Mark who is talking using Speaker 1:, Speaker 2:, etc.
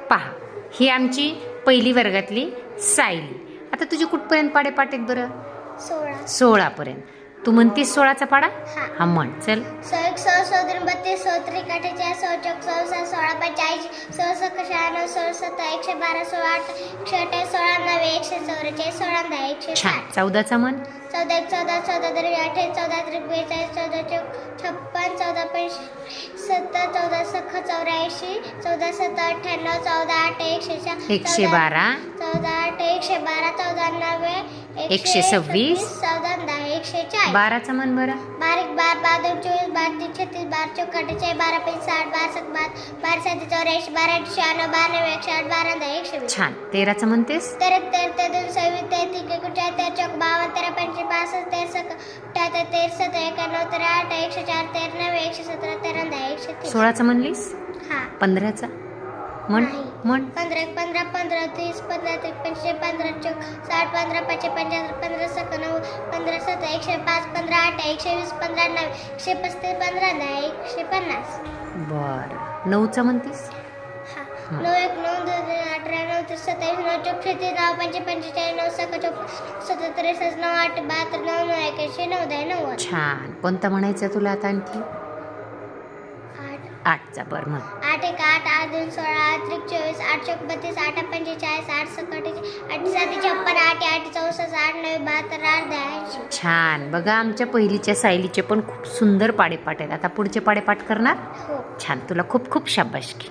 Speaker 1: पहा, ही आमची पहिली वर्गातली सायली. आता तुझे कुठपर्यंत पाडेपाठ आहेत बरं?
Speaker 2: 16.
Speaker 1: 16 पर्यंत. तू म्हणतेस 16चा पाडा?
Speaker 2: हा.
Speaker 1: हा म्हण चल.
Speaker 2: 1 1 2 32 33 48 44 16 16 45 16 96 16 112 16 128 16 9 144 16 10
Speaker 1: छान.
Speaker 2: 160.
Speaker 1: 14चा म्हण.
Speaker 2: 14 1 14 14 3 28 14 3 42 14 56 14 5 17 14 6 84 14 7 98 14 8 104
Speaker 1: 112
Speaker 2: 14 8 112 14 9
Speaker 1: 126
Speaker 2: 14 10 140.
Speaker 1: 12चा म्हण बरं.
Speaker 2: 12 12 12 24 12 36 12 44 12 5 60 12 12 7 84 12 96 12 108 12 10 120.
Speaker 1: छान. 13चं म्हणतेस?
Speaker 2: 13 13 2 26 33 41 13 52 13 55 63 63 17 91 13 8 104 13 9 117 13 10 130.
Speaker 1: 16चं म्हणलीस?
Speaker 2: हा.
Speaker 1: 15चा म्हण.
Speaker 2: नाही.
Speaker 1: म्हण.
Speaker 2: 15 15 15 30 15 35 15 60 15 55 15 59 15 7 105 15 8 120 15 9 135 15 10 150.
Speaker 1: बरं. 9चं म्हणतीस?
Speaker 2: हा. 9 1 9 2 18 9 27 9 34 9 45 9 77 9 8 72 9 9 81 9 10 90.
Speaker 1: छान. कोणतं म्हणायचं तुला आता आणखी?
Speaker 2: 8
Speaker 1: 8चा बरं म्हण.
Speaker 2: 8 1 8 8 2 16 8 3 24 8 4 32 8 45 8 46 8 7 56 8 8 64 8 9 72 8 10 80.
Speaker 1: छान. बघा, आमच्या पहिलीच्या सायलीचे पण खूप सुंदर पाडेपाठ आहेत. आता पुढचे पाडेपाठ करणार?
Speaker 2: हो.
Speaker 1: छान. तुला खूप खूप शाबासकी.